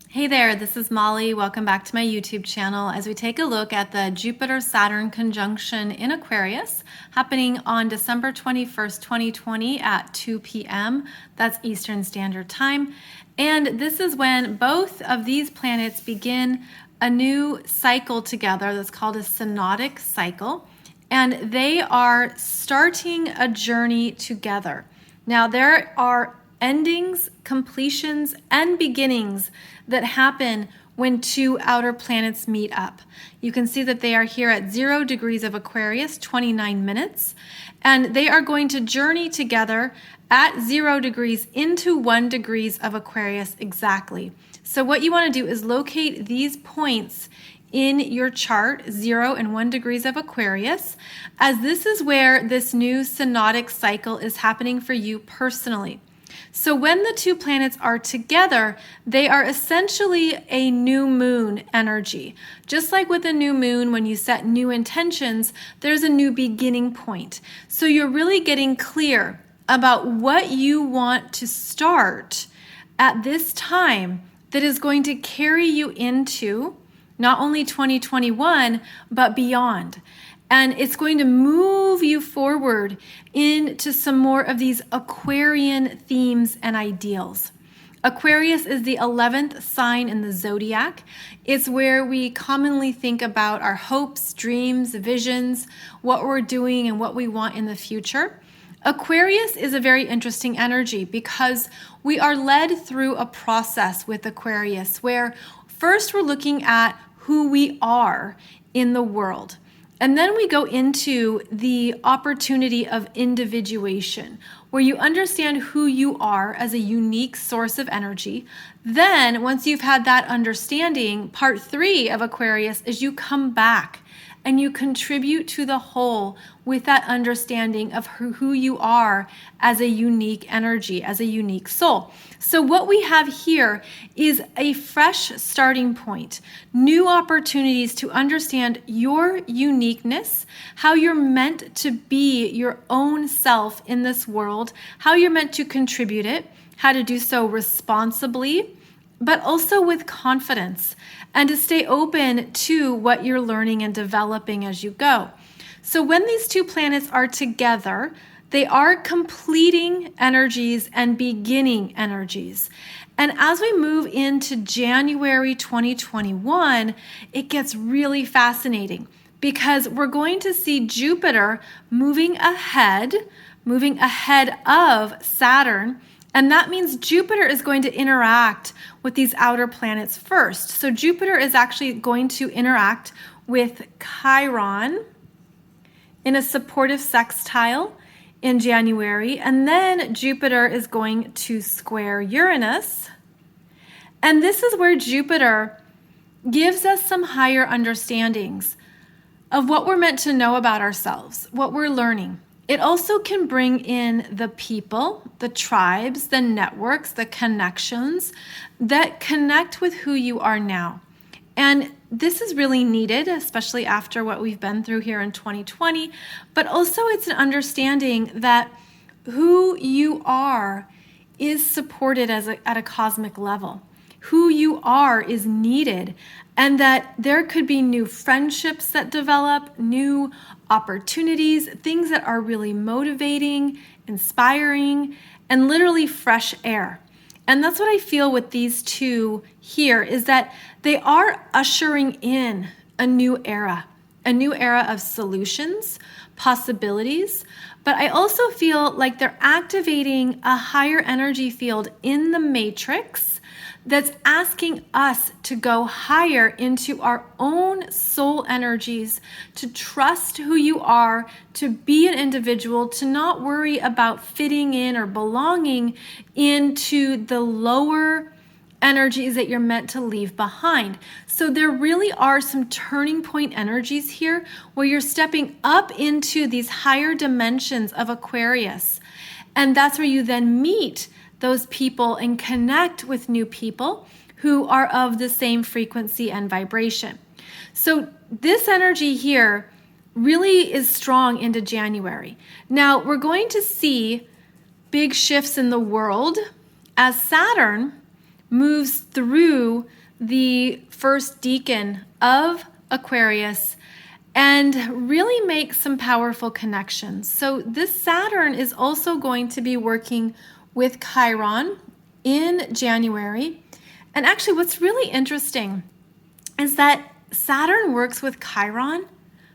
Hey there, this is Molly. Welcome back to my YouTube channel as we take a look at the Jupiter-Saturn conjunction in Aquarius happening on December 21st, 2020 at 2 p.m. That's Eastern Standard Time. And this is when both of these planets begin a new cycle together that's called a synodic cycle. And they are starting a journey together. Now, there are endings, completions, and beginnings that happen when two outer planets meet up. You can see that they are here at 0 degrees of Aquarius, 29 minutes, and they are going to journey together at 0 degrees into 1 degrees of Aquarius exactly. So what you want to do is locate these points in your chart, 0 and 1 degrees of Aquarius, as this is where this new synodic cycle is happening for you personally. So when the two planets are together, they are essentially a new moon energy. Just like with a new moon, when you set new intentions, there's a new beginning point. So you're really getting clear about what you want to start at this time that is going to carry you into not only 2021, but beyond. And it's going to move you forward into some more of these Aquarian themes and ideals. Aquarius is the 11th sign in the zodiac. It's where we commonly think about our hopes, dreams, visions, what we're doing and what we want in the future. Aquarius is a very interesting energy because we are led through a process with Aquarius where first we're looking at who we are in the world. And then we go into the opportunity of individuation, where you understand who you are as a unique source of energy. Then, once you've had that understanding, part 3 of Aquarius is you come back and you contribute to the whole with that understanding of who you are as a unique energy, as a unique soul. So what we have here is a fresh starting point, new opportunities to understand your uniqueness, how you're meant to be your own self in this world, how you're meant to contribute it, how to do so responsibly, but also with confidence, and to stay open to what you're learning and developing as you go. So when these two planets are together, they are completing energies and beginning energies. And as we move into January 2021, it gets really fascinating because we're going to see Jupiter moving ahead of Saturn. And that means Jupiter is going to interact with these outer planets first. So Jupiter is actually going to interact with Chiron in a supportive sextile in January. And then Jupiter is going to square Uranus. And this is where Jupiter gives us some higher understandings of what we're meant to know about ourselves, what we're learning. It also can bring in the people, the tribes, the networks, the connections that connect with who you are now. And this is really needed, especially after what we've been through here in 2020. But also it's an understanding that who you are is supported at a cosmic level. Who you are is needed, and that there could be new friendships that develop, new opportunities, things that are really motivating, inspiring, and literally fresh air. And that's what I feel with these two here, is that they are ushering in a new era of solutions, possibilities, but I also feel like they're activating a higher energy field in the matrix that's asking us to go higher into our own soul energies, to trust who you are, to be an individual, to not worry about fitting in or belonging into the lower energies that you're meant to leave behind. So there really are some turning point energies here where you're stepping up into these higher dimensions of Aquarius. And that's where you then meet those people and connect with new people who are of the same frequency and vibration. So this energy here really is strong into January. Now we're going to see big shifts in the world as Saturn moves through the first decan of Aquarius and really makes some powerful connections. So this Saturn is also going to be working with Chiron in January. And actually what's really interesting is that Saturn works with Chiron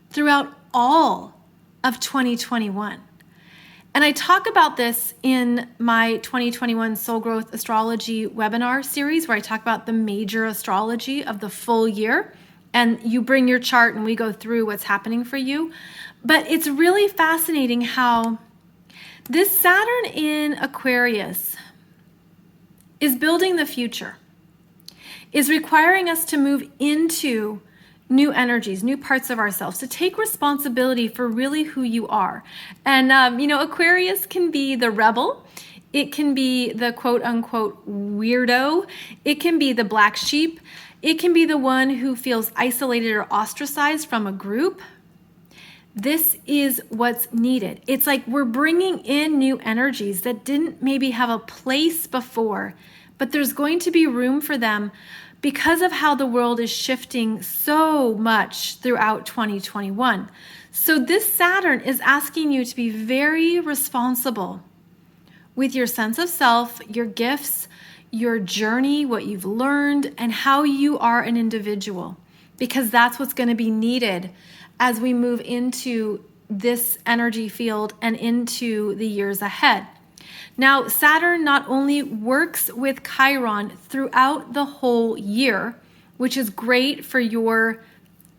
throughout all of 2021. And I talk about this in my 2021 Soul Growth Astrology webinar series, where I talk about the major astrology of the full year. And you bring your chart and we go through what's happening for you. But it's really fascinating how this Saturn in Aquarius is building the future, is requiring us to move into new energies, new parts of ourselves, to take responsibility for really who you are. And, Aquarius can be the rebel. It can be the quote unquote weirdo. It can be the black sheep. It can be the one who feels isolated or ostracized from a group. This is what's needed. It's like we're bringing in new energies that didn't maybe have a place before, but there's going to be room for them because of how the world is shifting so much throughout 2021. So this Saturn is asking you to be very responsible with your sense of self, your gifts, your journey, what you've learned, and how you are an individual, because that's what's going to be needed as we move into this energy field and into the years ahead. Now, Saturn not only works with Chiron throughout the whole year, which is great for your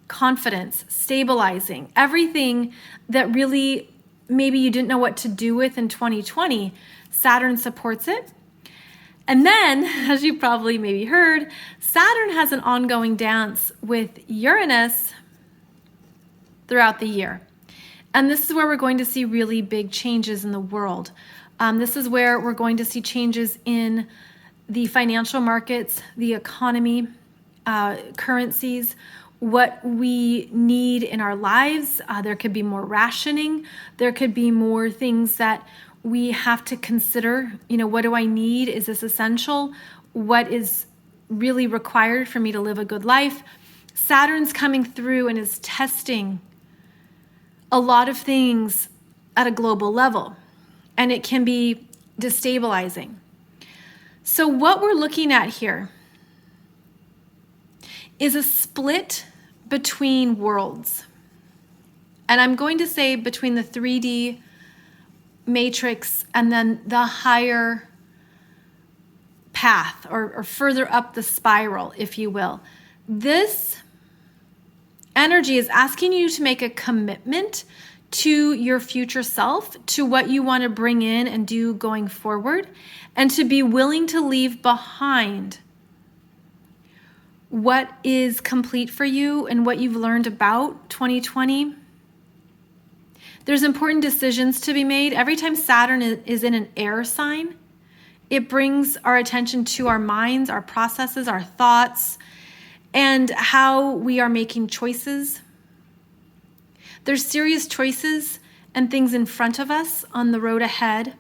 confidence, stabilizing, everything that really maybe you didn't know what to do with in 2020, Saturn supports it. And then, as you probably maybe heard, Saturn has an ongoing dance with Uranus throughout the year. And this is where we're going to see really big changes in the world. This is where we're going to see changes in the financial markets, the economy, currencies, what we need in our lives. There could be more rationing. There could be more things that we have to consider. What do I need? Is this essential? What is really required for me to live a good life? Saturn's coming through and is testing a lot of things at a global level, and it can be destabilizing. So what we're looking at here is a split between worlds. And I'm going to say between the 3D matrix and then the higher path or further up the spiral, if you will. This energy is asking you to make a commitment to your future self, to what you want to bring in and do going forward, and to be willing to leave behind what is complete for you and what you've learned about 2020. There's important decisions to be made. Every time Saturn is in an air sign, it brings our attention to our minds, our processes, our thoughts, and how we are making choices. There's serious choices and things in front of us on the road ahead.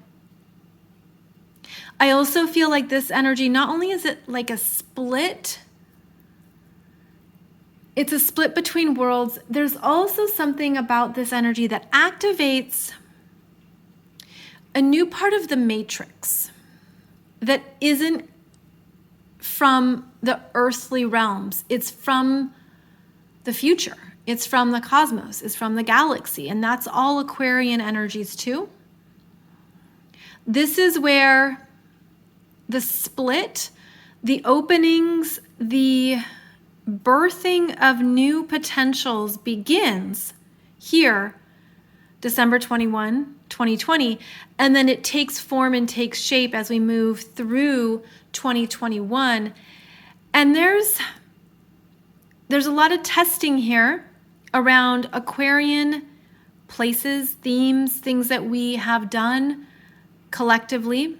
I also feel like this energy, not only is it like a split, it's a split between worlds. There's also something about this energy that activates a new part of the matrix that isn't from the earthly realms. It's from the future. It's from the cosmos. It's from the galaxy. And that's all Aquarian energies too. This is where the split, the openings, the birthing of new potentials begins here, December 21, 2020, and then it takes form and takes shape as we move through 2021. And there's a lot of testing here around Aquarian places, themes, things that we have done collectively.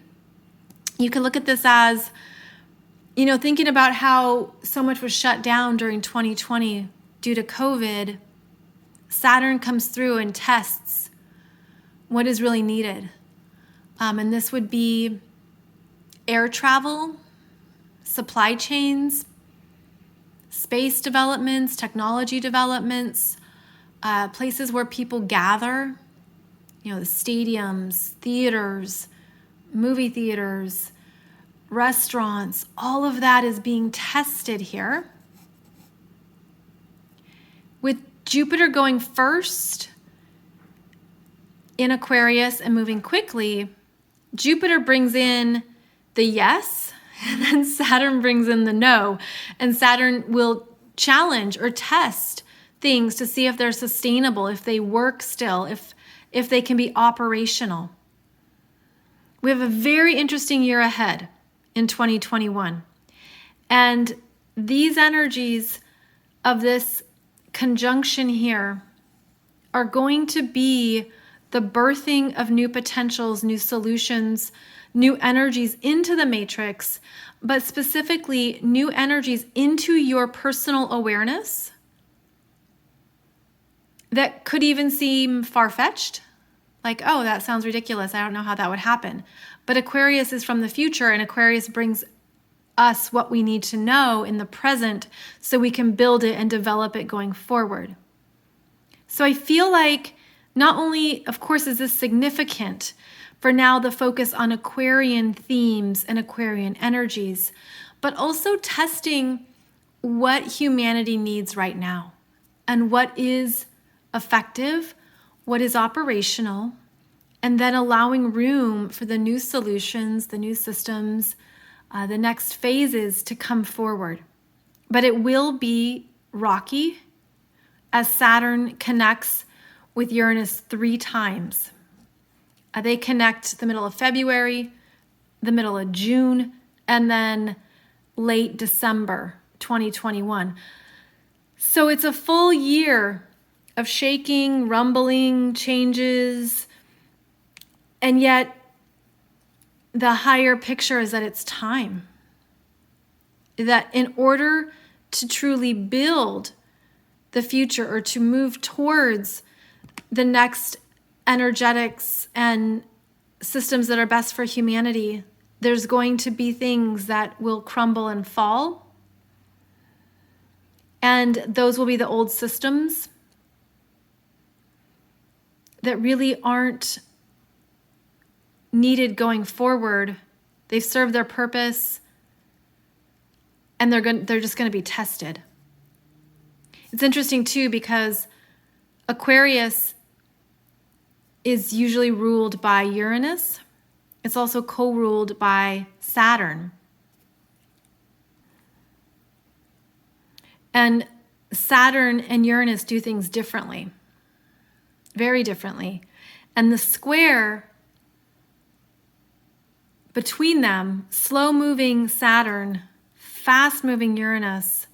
You can look at this as, thinking about how so much was shut down during 2020 due to COVID. Saturn comes through and tests what is really needed. And this would be air travel, supply chains, space developments, technology developments, places where people gather, the stadiums, theaters, movie theaters, restaurants, all of that is being tested here. With Jupiter going first in Aquarius and moving quickly, Jupiter brings in the yes, and then Saturn brings in the no. And Saturn will challenge or test things to see if they're sustainable, if they work still, if they can be operational. We have a very interesting year ahead in 2021. And these energies of this conjunction here are going to be the birthing of new potentials, new solutions, new energies into the matrix, but specifically new energies into your personal awareness that could even seem far-fetched. Like, oh, that sounds ridiculous. I don't know how that would happen. But Aquarius is from the future, and Aquarius brings us what we need to know in the present so we can build it and develop it going forward. So I feel like not only, of course, is this significant for now the focus on Aquarian themes and Aquarian energies, but also testing what humanity needs right now and what is effective, what is operational, and then allowing room for the new solutions, the new systems, the next phases to come forward. But it will be rocky as Saturn connects with Uranus 3 times. They connect the middle of February, the middle of June, and then late December 2021. So it's a full year of shaking, rumbling, changes, and yet the higher picture is that it's time. That in order to truly build the future or to move towards the next energetics and systems that are best for humanity, there's going to be things that will crumble and fall. And those will be the old systems that really aren't needed going forward. They've served their purpose, and they're just going to be tested. It's interesting too because Aquarius is usually ruled by Uranus. It's also co-ruled by Saturn. And Saturn and Uranus do things differently, very differently. And the square between them, slow-moving Saturn, fast-moving Uranus,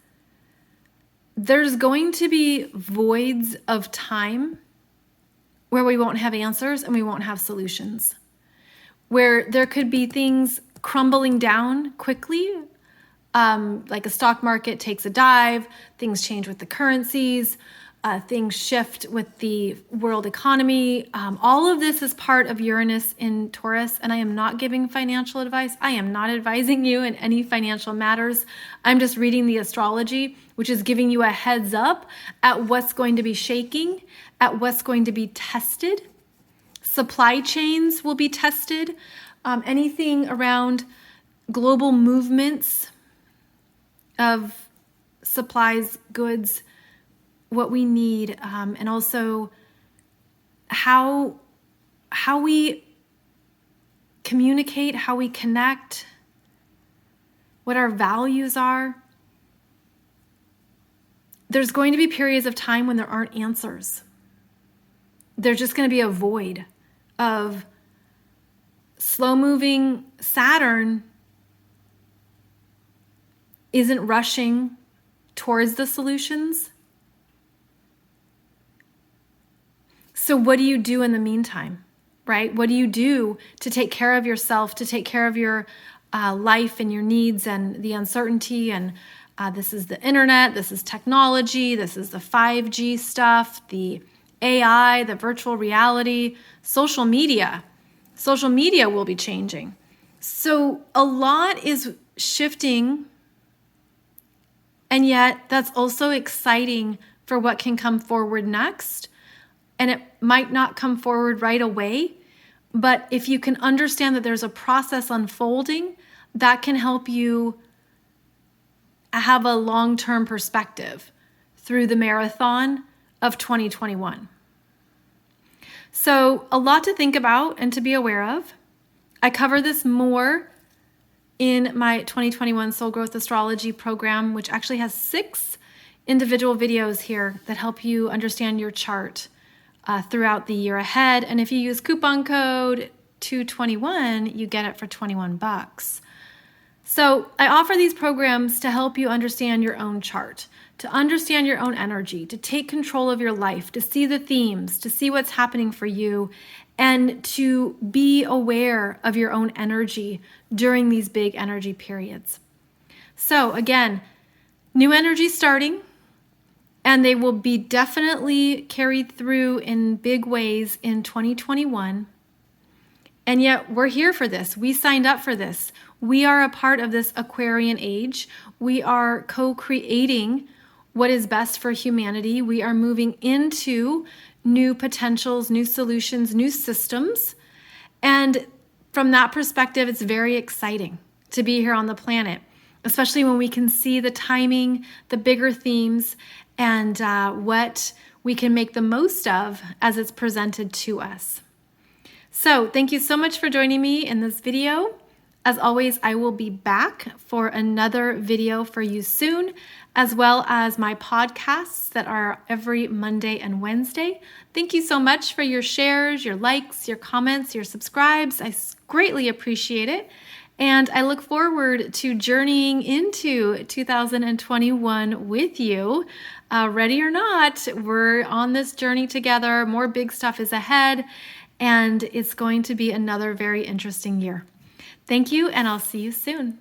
there's going to be voids of time where we won't have answers and we won't have solutions, where there could be things crumbling down quickly, like a stock market takes a dive, things change with the currencies, things shift with the world economy. All of this is part of Uranus in Taurus, and I am not giving financial advice. I am not advising you in any financial matters. I'm just reading the astrology, which is giving you a heads up at what's going to be shaking, at what's going to be tested. Supply chains will be tested. Anything around global movements of supplies, goods, what we need, and also how we communicate, how we connect, what our values are. There's going to be periods of time when there aren't answers. There's just going to be a void of slow-moving Saturn isn't rushing towards the solutions. So what do you do in the meantime, right? What do you do to take care of yourself, to take care of your life and your needs and the uncertainty? And this is the internet, this is technology, this is the 5G stuff, the AI, the virtual reality, social media. Social media will be changing. So a lot is shifting And yet that's also exciting for what can come forward next. And it might not come forward right away, but if you can understand that there's a process unfolding, that can help you have a long-term perspective through the marathon of 2021. So a lot to think about and to be aware of. I cover this more in my 2021 Soul Growth Astrology program, which actually has 6 individual videos here that help you understand your chart throughout the year ahead. And if you use coupon code 221, you get it for $21. So I offer these programs to help you understand your own chart, to understand your own energy, to take control of your life, to see the themes, to see what's happening for you, and to be aware of your own energy during these big energy periods. So again, new energy starting, and they will be definitely carried through in big ways in 2021. And yet we're here for this. We signed up for this. We are a part of this Aquarian age. We are co-creating what is best for humanity. We are moving into new potentials, new solutions, new systems. And from that perspective, it's very exciting to be here on the planet, especially when we can see the timing, the bigger themes, and what we can make the most of as it's presented to us. So thank you so much for joining me in this video. As always, I will be back for another video for you soon, as well as my podcasts that are every Monday and Wednesday. Thank you so much for your shares, your likes, your comments, your subscribes. I greatly appreciate it. And I look forward to journeying into 2021 with you. Ready or not, we're on this journey together. More big stuff is ahead, and it's going to be another very interesting year. Thank you, and I'll see you soon.